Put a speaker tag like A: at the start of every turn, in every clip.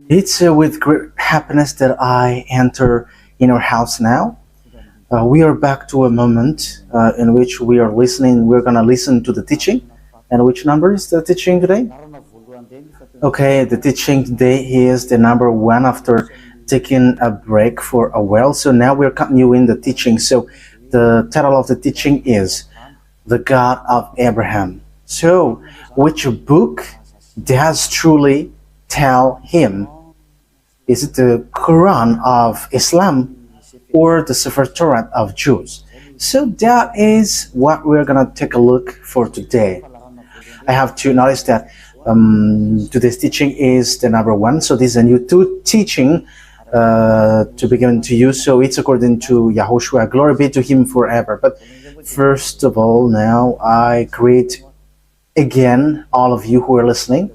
A: It's with great happiness that I enter in our house now. We are back to a moment in which we are listening. We're going to listen to the teaching. And which number is the teaching today? Okay, the teaching today is the number one after taking a break for a while. So now we're continuing the teaching. So the title of the teaching is The God of Abraham. So which book does truly tell him? Is it the Quran of Islam or the Sefer Torah of Jews? So that is what we're going to take a look for today. I have to notice that today's teaching is the number one. So this is a new teaching to be given to you. So it's according to YAHOSHUAH. Glory be to him forever. But first of all, now I greet again all of you who are listening.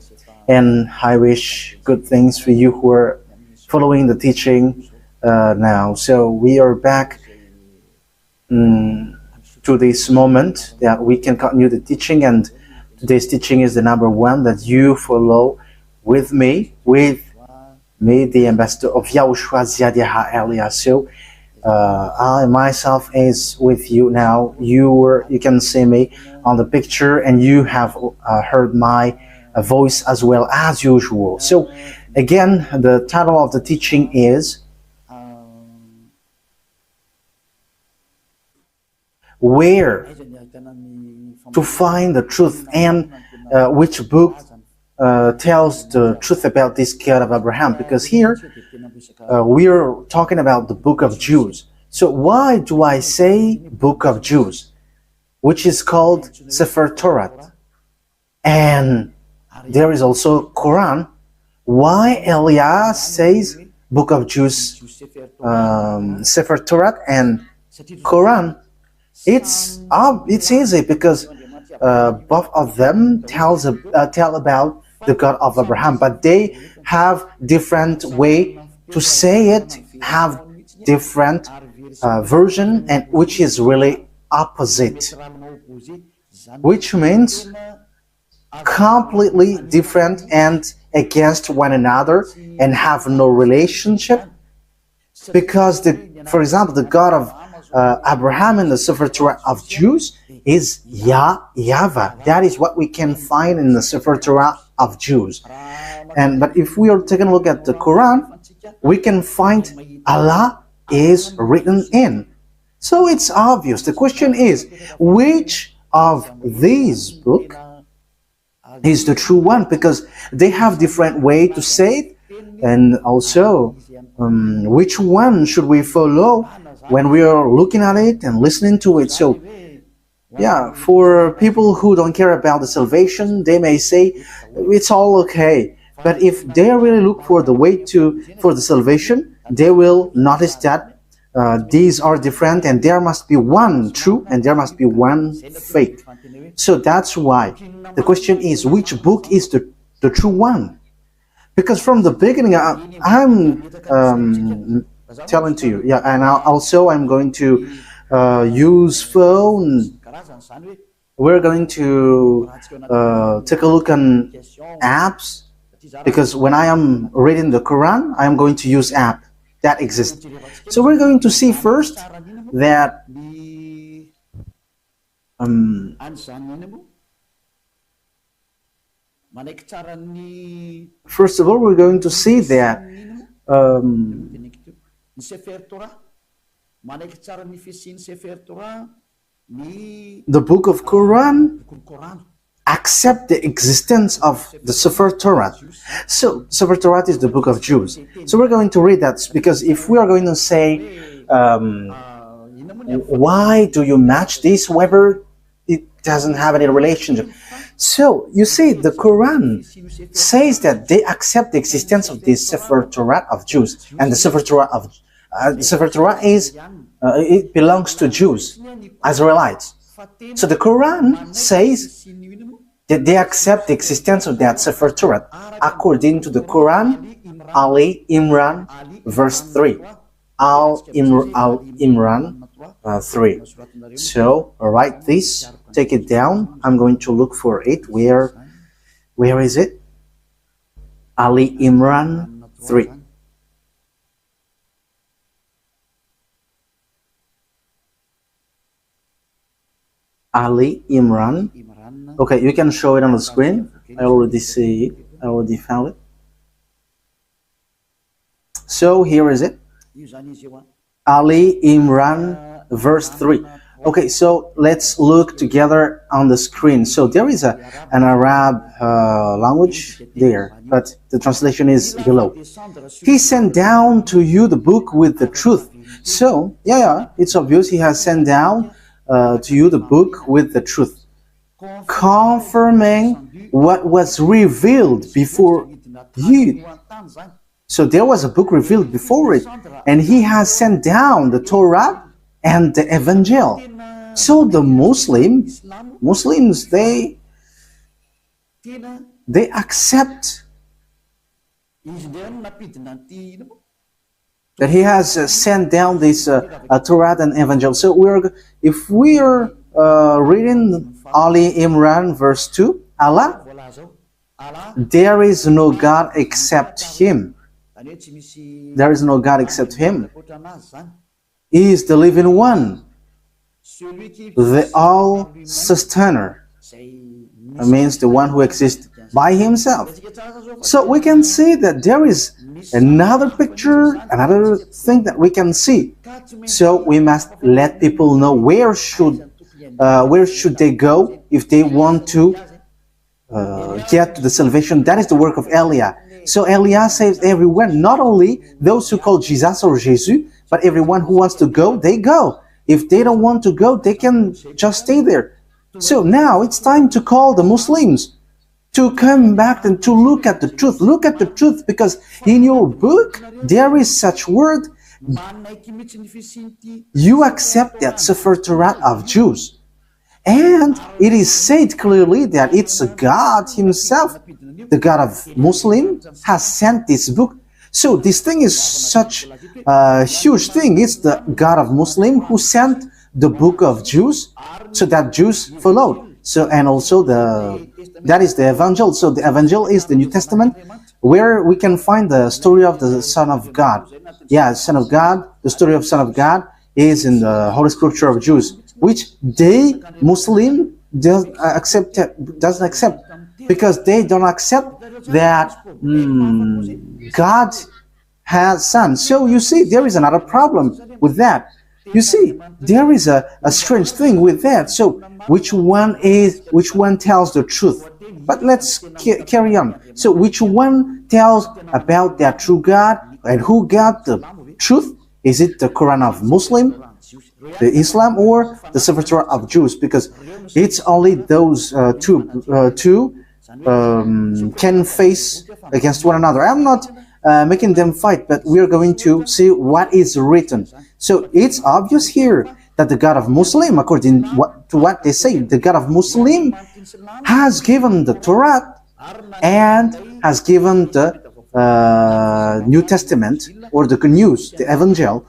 A: And I wish good things for you who are following the teaching now. So we are back to this moment that we can continue the teaching, and today's teaching is the number one that you follow with me, the ambassador of YAHOSHUAH Ziadiha Elias. So I myself is with you now. You can see me on the picture, and you have heard my voice as well as usual. So again, the title of the teaching is Where to Find the Truth, and which book tells the truth about this God of Abraham, because here we are talking about the book of Jews. So why do I say book of Jews, which is called Sefer Torah, and there is also Quran? Why Elias says book of Jews, Sefer Torah and Quran? It's easy because both of them tell about the God of Abraham, but they have different way to say it, have different version, and which is really opposite, which means completely different and against one another and have no relationship. Because for example, the God of Abraham in the Sefer Torah of Jews is YAHVAH. That is what we can find in the Sefer Torah of Jews. But if we are taking a look at the Quran, we can find Allah is written in. So it's obvious. The question is, which of these books is the true one? Because they have different way to say it, and also which one should we follow when we are looking at it and listening to it. So yeah, for people who don't care about the salvation, they may say it's all okay. But if they really look for the way for the salvation, they will notice that these are different, and there must be one true and there must be one fake. So that's why the question is, which book is the true one? Because from the beginning, I'm telling to you, yeah, and also I'm going to use phone. We're going to take a look on apps, because when I am reading the Quran, I am going to use app that exists. So we're going to see first that first of all, we're going to see that the book of Quran accept the existence of the Sefer Torah. So Sefer Torah is the book of Jews. So we're going to read that, because if we are going to say why do you match this, whether it doesn't have any relationship. So you see, the Quran says that they accept the existence of the Sefer Torah of Jews, and the Sefer Torah is it belongs to Jews, Israelites. So the Quran says that they accept the existence of that Sefer Torah according to the Quran, Ali Imran, verse 3. Imran 3. So write this, take it down. I'm going to look for it. Where is it? Ali Imran 3. Ali Imran. Okay, you can show it on the screen. I already see it. I already found it. So here is it. Ali Imran, verse 3. Okay, so let's look together on the screen. So there is an Arab language there, but the translation is below. He sent down to you the book with the truth. So, yeah, it's obvious he has sent down to you the book with the truth, confirming what was revealed before you. So there was a book revealed before it, and he has sent down the Torah and the Evangel. So the Muslims, they accept that he has sent down this Torah and Evangel. So if we are reading Ali Imran verse 2, Allah, there is no God except Him. There is no God except Him. He is the living one, the all-sustainer. That means the one who exists by Himself. So we can see that there is another picture, another thing that we can see. So we must let people know where should they go if they want to get to the salvation. That is the work of Elia. So Elia saves everyone, not only those who call Jesus or Jesus, but everyone who wants to go, they go. If they don't want to go, they can just stay there. So now it's time to call the Muslims to come back and to look at the truth. Look at the truth, because in your book there is such word. You accept that Sefer Torah of Jews. And it is said clearly that it's God Himself, the God of Muslim, has sent this book. So this thing is such a huge thing. It's the God of Muslim who sent the book of Jews, so that Jews followed. So, and also that is the Evangel. So the Evangel is the New Testament, where we can find the story of the Son of God. Yeah, Son of God. The story of Son of God is in the Holy Scripture of Jews, which they Muslim doesn't accept, because they don't accept that God has Son. So you see, there is another problem with that. You see, there is a strange thing with that. So which one tells the truth? But let's carry on. So which one tells about that true God, and who got the truth? Is it the Quran of Muslim, the Islam, or the Sefer Torah of Jews? Because it's only those two can face against one another. I'm not making them fight, but we are going to see what is written. So it's obvious here that the God of Muslim, according to what they say, the God of Muslim has given the Torah and has given the New Testament, or the good news, the Evangel,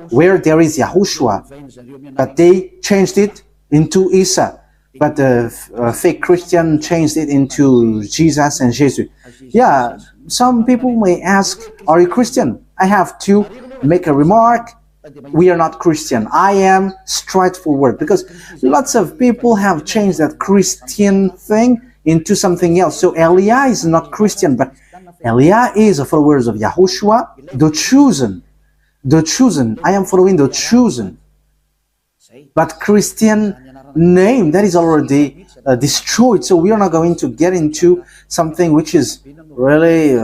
A: where there is YAHOSHUAH, but they changed it into Isa. But the fake Christian changed it into Jesus and Jesus. Yeah, some people may ask, are you Christian? I have to make a remark. We are not Christian. I am straightforward, because lots of people have changed that Christian thing into something else. So Elia is not Christian, but Elia is a follower of YAHOSHUAH, the chosen. The chosen. I am following the chosen. But Christian name, that is already destroyed. So we are not going to get into something which is really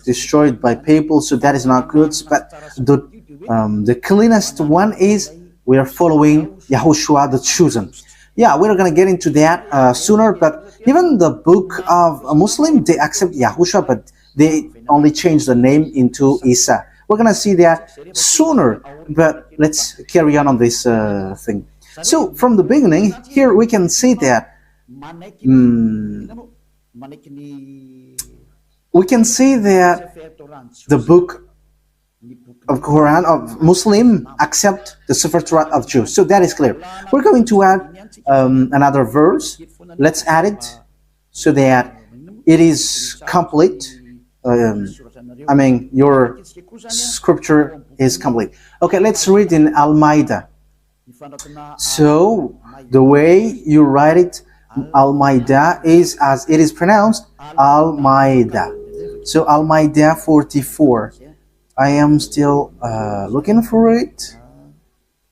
A: destroyed by people. So that is not good. But the cleanest one is we are following YAHOSHUAH, the chosen. Yeah, we're going to get into that sooner. But even the book of a Muslim, they accept YAHOSHUAH, but they only change the name into Isa. We're going to see that sooner, but let's carry on this thing. So from the beginning, here we can see that the book of Quran of Muslim accept the Sefer Torah of Jews. So that is clear. We're going to add another verse. Let's add it so that it is complete. I mean, your scripture is complete. Okay, let's read in Al-Maida. So, the way you write it, Al-Maida, is as it is pronounced, Al-Maida. So, Al-Maida 44. I am still looking for it.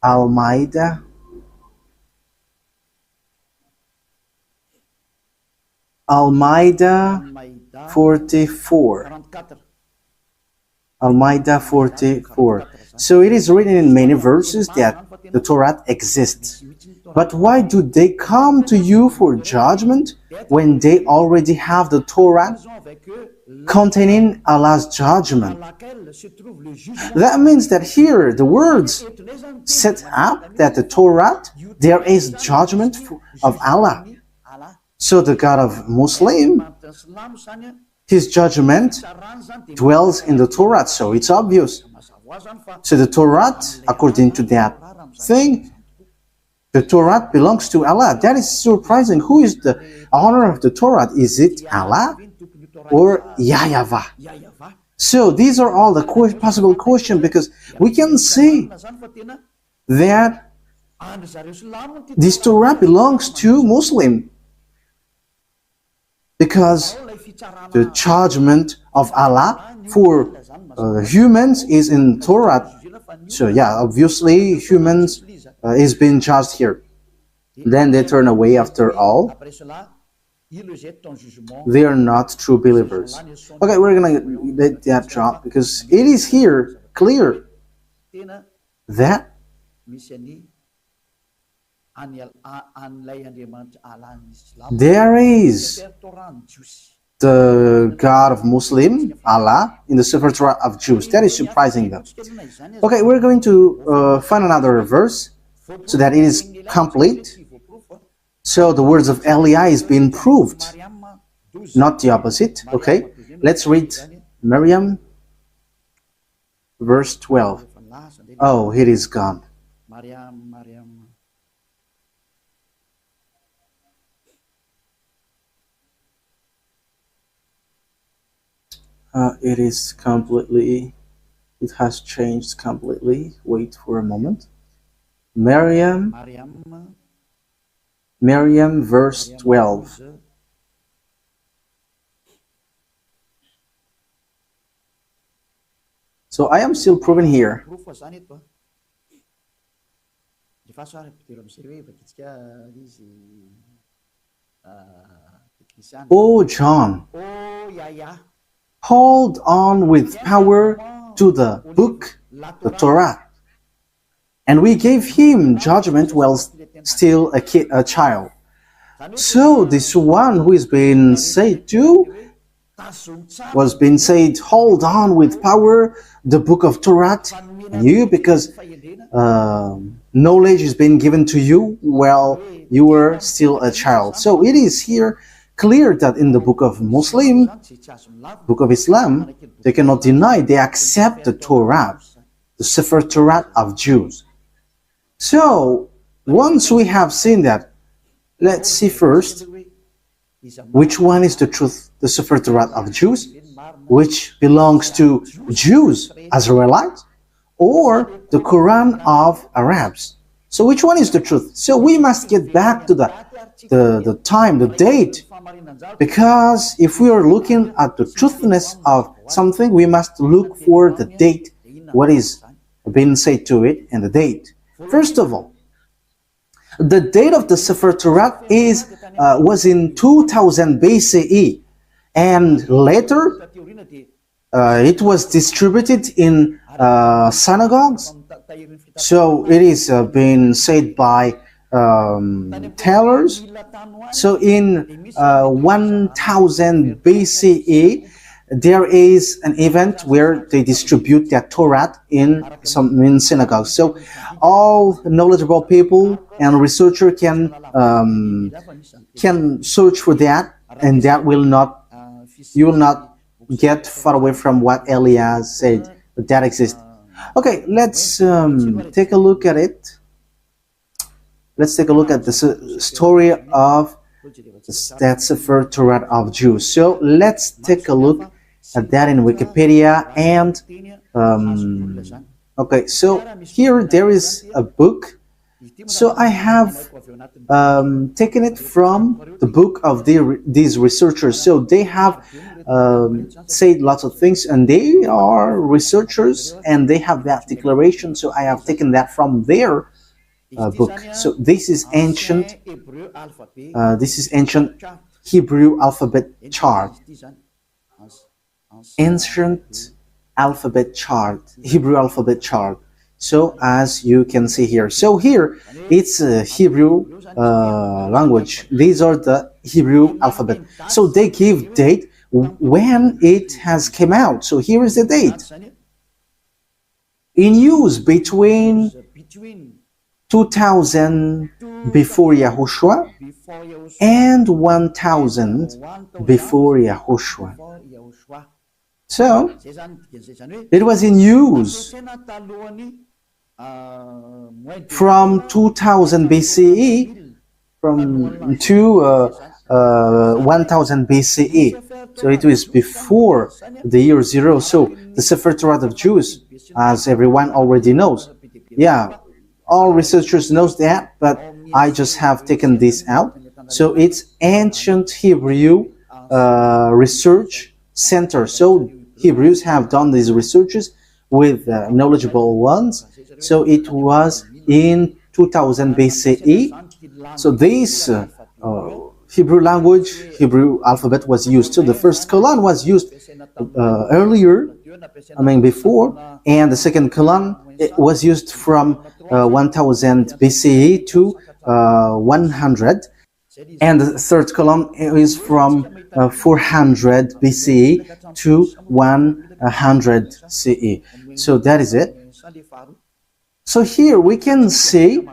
A: Al-Maida. Al-Maida 44. Al-Maida 44. So it is written in many verses that the Torah exists. But why do they come to you for judgment when they already have the Torah containing Allah's judgment? That means that here the words set up that the Torah, there is judgment of Allah. So the God of Muslim, his judgment dwells in the Torah, so it's obvious. So the Torah, according to that thing, the Torah belongs to Allah. That is surprising. Who is the owner of the Torah? Is it Allah or YAHVAH? So these are all the possible questions, because we can see that this Torah belongs to Muslim, because the judgment of Allah for humans is in Torah. So yeah, obviously humans is being judged here. Then they turn away after all. They are not true believers. Okay, we're gonna let that drop, because it is here clear that there is the God of Muslim, Allah, in the Sefer Torah of Jews. That is surprising though. Okay, we're going to find another verse so that it is complete. So the words of Eli is being proved, not the opposite. Okay, let's read Miriam, verse 12. Oh, it is gone. It is completely, it has changed completely. Wait for a moment. Miriam, verse 12. So I am still proving here. Oh, John, hold on with power to the book, the Torah. And we gave him judgment while still a child. So this one who is being said to was being said, hold on with power the book of Torah, and you, because knowledge is being given to you while you were still a child. So it is here clear that in the book of Muslim, book of Islam, they cannot deny, they accept the Torah, the Sefer Torah of Jews. So once we have seen that, let's see first which one is the truth, the Sefer Torah of Jews, which belongs to Jews, Israelites, or the Quran of Arabs. So which one is the truth? So we must get back to the time, the date, because if we are looking at the truthness of something, we must look for the date, what is being said to it, and the date. First of all, the date of the Sefer Torah was in 2000 BCE, and later it was distributed in synagogues. So it is being said by tailors. So in 1000 BCE, there is an event where they distribute their Torah in synagogues. So all knowledgeable people and researcher can search for that, and that will not, you will not get far away from what Elias said, that exists. Okay, let's take a look at it. Let's take a look at the story of that Sefer Torah of Jews. So let's take a look at that in Wikipedia. And okay, so here there is a book. So I have taken it from the book of these researchers. So they have said lots of things, and they are researchers, and they have that declaration. So I have taken that from their book. So this is ancient. This is ancient Hebrew alphabet chart. Ancient alphabet chart, Hebrew alphabet chart. So as you can see here, so here it's a Hebrew language. These are the Hebrew alphabet. So they give date when it has came out. So here is the date. In use between 2000 before Yahushua and 1000 before Yahushua. So it was in use from 2000 BCE to 1000 BCE. So it was before the year 0. So the Sefer Torah of Jews, as everyone already knows. Yeah, all researchers knows that, but I just have taken this out. So it's ancient Hebrew research center. So Hebrews have done these researches with knowledgeable ones. So it was in 2000 BCE. So this Hebrew language, Hebrew alphabet was used. So the first colon was used earlier, before, and the second colon it was used from 1000 BCE to 100, and the third column is from 400 BCE to 100 CE. So that is it. So here we can see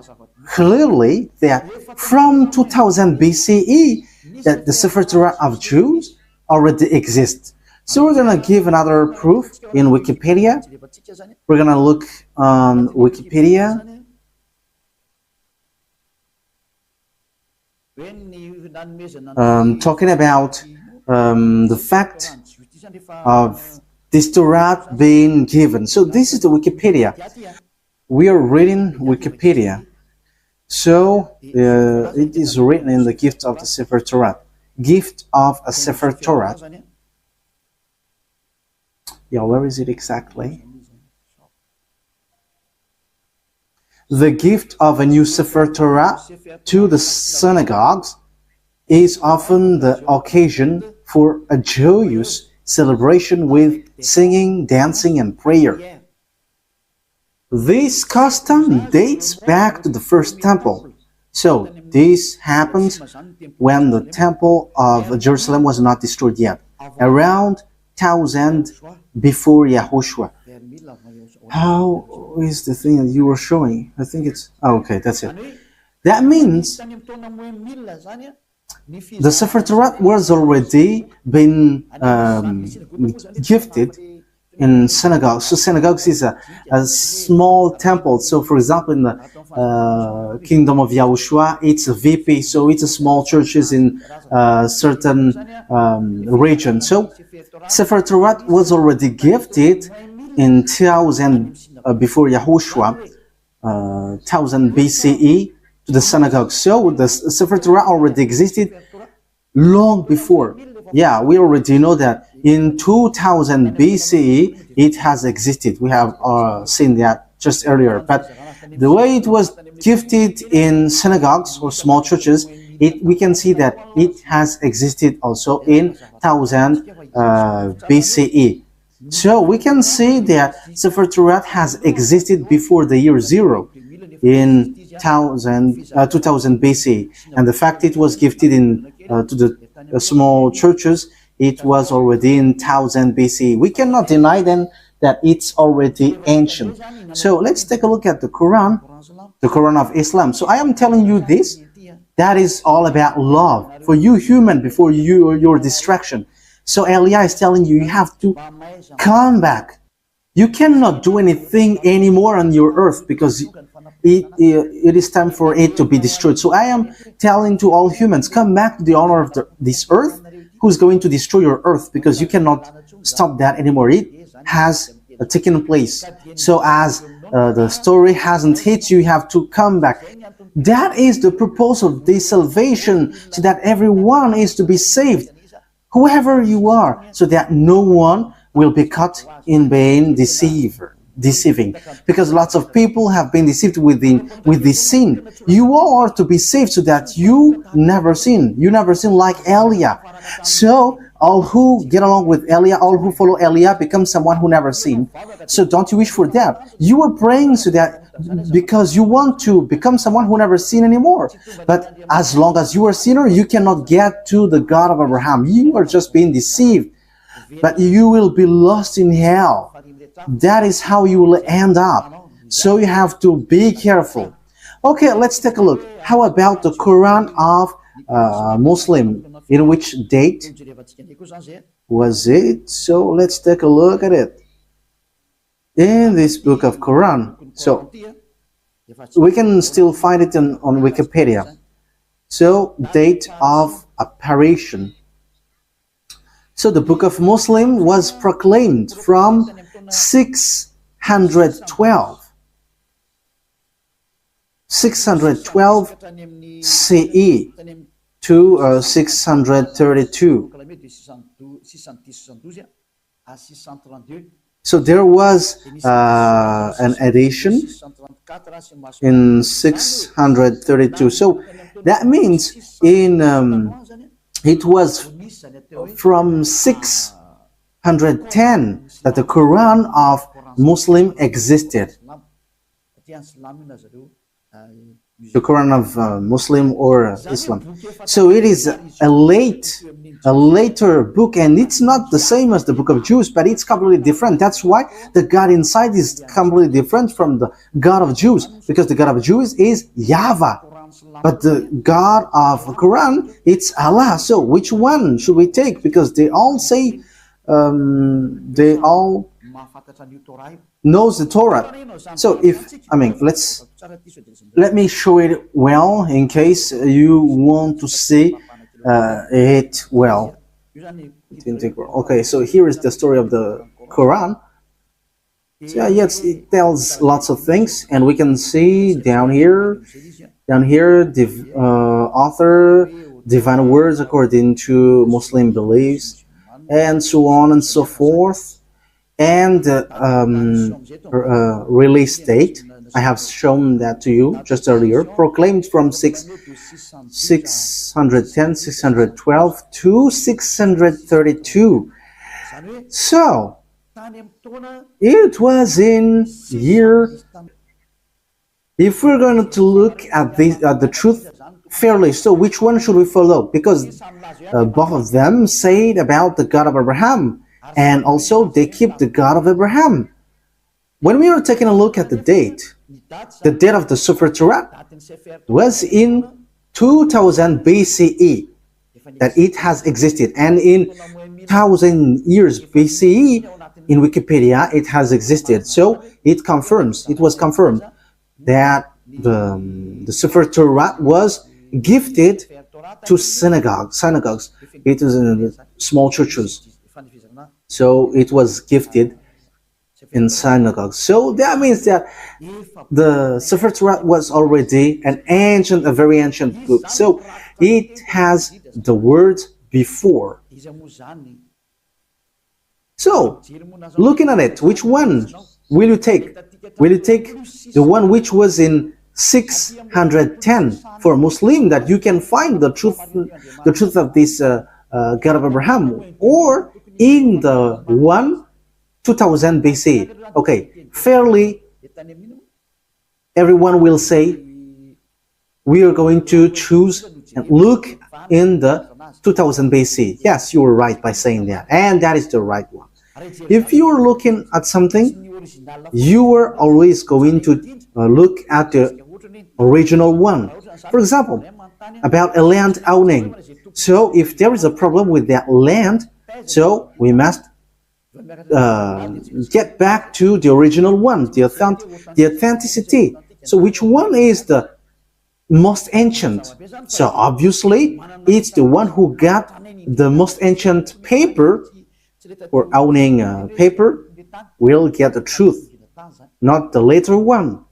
A: clearly that from 2000 BCE that the Sefer Torah of Jews already exists. So we're going to give another proof in Wikipedia. We're going to look on Wikipedia. Talking about the fact of this Torah being given. So this is the Wikipedia. We are reading Wikipedia. So it is written in the gift of the Sefer Torah. Gift of a Sefer Torah. Yeah, where is it exactly? The gift of a new Sefer Torah to the synagogues is often the occasion for a joyous celebration with singing, dancing, and prayer. This custom dates back to the first temple. So this happened when the temple of Jerusalem was not destroyed yet, around 1000 before Yahushua. How is the thing that you were showing? I think it's... Oh, okay, that's it. That means the Sefer Torah was already been gifted in synagogues. So synagogues is a small temple. So for example, in the kingdom of YAHOSHUAH, it's a VP. So it's a small churches in certain region. So Sefer Torah was already gifted in 1000 before Yahushua, 1000 BCE to the synagogue. So the Sefer Torah already existed long before. Yeah, we already know that in 2000 BCE it has existed. We have seen that just earlier. But the way it was gifted in synagogues or small churches, we can see that it has existed also in 1000 BCE. So we can see that Sefer Torah has existed before the year 0 in 2000 BC, and the fact it was gifted in to the small churches, it was already in 1000 BC. We cannot deny then that it's already ancient. So let's take a look at the Quran of Islam. So I am telling you this, that is all about love for you human before your distraction. So Elia is telling you, you have to come back. You cannot do anything anymore on your earth because it is time for it to be destroyed. So I am telling to all humans, come back to the honor of this earth, who's going to destroy your earth, because you cannot stop that anymore. It has taken place. So as the story hasn't hit you, you have to come back. That is the purpose of this salvation, so that everyone is to be saved, whoever you are, so that no one will be caught in being deceiving, because lots of people have been deceived with this sin. You all are to be saved so that you never sin. You never sin like Eliah. So all who get along with Eliah, all who follow Eliah, become someone who never sinned. So don't you wish for that? You are praying so that because you want to become someone who never sinned anymore. But as long as you are a sinner, you cannot get to the God of Abraham. You are just being deceived. But you will be lost in hell. That is how you will end up. So you have to be careful. Okay, let's take a look. How about the Quran of Muslim? In which date was it? So let's take a look at it. In this book of Quran. So we can still find it on Wikipedia. So date of apparition. So the book of Muslim was proclaimed from 612 CE to 632. So there was an edition in 632. So that means it was from 610 that the Quran of Muslim existed. The Quran of Muslim or Islam. So it is a later book, and it's not the same as the book of Jews, but it's completely different. That's why the God inside is completely different from the God of Jews, because the God of Jews is YAHVAH, but the God of Quran, it's Allah. So which one should we take? Because they all say they all knows the Torah. So let me show it well in case you want to see it well. Okay, so here is the story of the Quran. So yes, it tells lots of things, and we can see down here the author, divine words according to Muslim beliefs, and so on and so forth, and release date. I have shown that to you just earlier, proclaimed from 610, 612 to 632. So it was in year. If we're going to look at the truth fairly, so which one should we follow? Because both of them say about the God of Abraham, and also they keep the God of Abraham. When we are taking a look at the date of the Sefer Torat was in 2000 BCE that it has existed, and in 1000 years BCE in Wikipedia it has existed. So it was confirmed that the Sefer Torah was gifted to synagogues. It is in small churches. So it was gifted in synagogues. So that means that the Sefer Torah was already a very ancient book. So it has the words before. So, looking at it, which one will you take? Will you take the one which was in 610 for Muslim, that you can find the truth of this God of Abraham, or in the 2000 BC? Okay, fairly, everyone will say we are going to choose and look in the 2000 BC. Yes, you were right by saying that, and that is the right one. If you are looking at something, you are always going to look at the original one. For example, about a land owning. So if there is a problem with that land, so we must get back to the original one, the authenticity. So which one is the most ancient. So obviously, it's the one who got the most ancient paper or owning paper will get the truth, not the later one.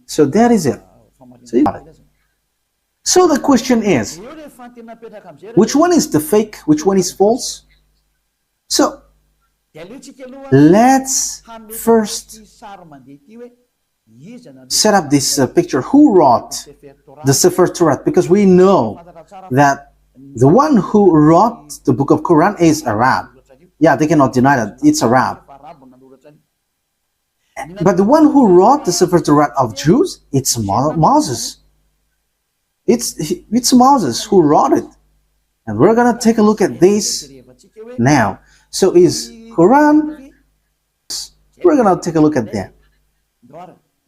A: So that is it. So the question is, which one is the fake, which one is false? So let's first set up this picture. Who wrote the Sefer Torat? Because we know that the one who wrote the book of Quran is Arab. Yeah, they cannot deny that it's Arab. But the one who wrote the Sefer Torat of Jews, it's Moses. It's Moses who wrote it. And we're going to take a look at this now. So is Quran, we're going to take a look at that.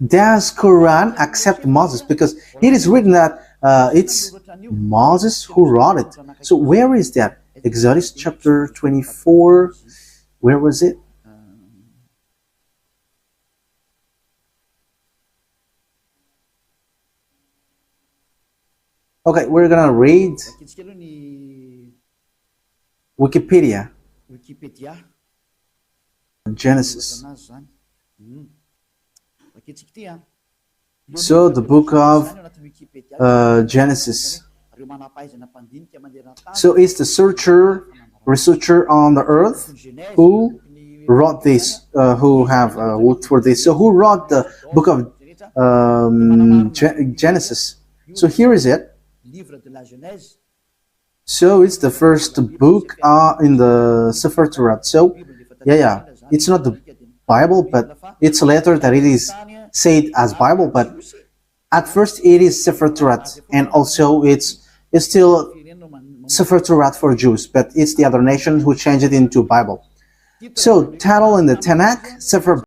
A: Does Quran accept Moses? Because it is written that it's Moses who wrote it. So where is that? Exodus chapter 24. Where was it? Okay, we're gonna read Wikipedia. Genesis. So the book of Genesis. So it's the researcher on the earth who wrote this, who have worked for this. So who wrote the book of Genesis? So here is it. So it's the first book in the Sefer Torah. So yeah, it's not the Bible, but it's a letter that it is said as Bible, but at first it is Sefer Torah, and also it's still Sefer Torah for Jews, but it's the other nations who changed it into Bible. So title in the Tanakh, Sefer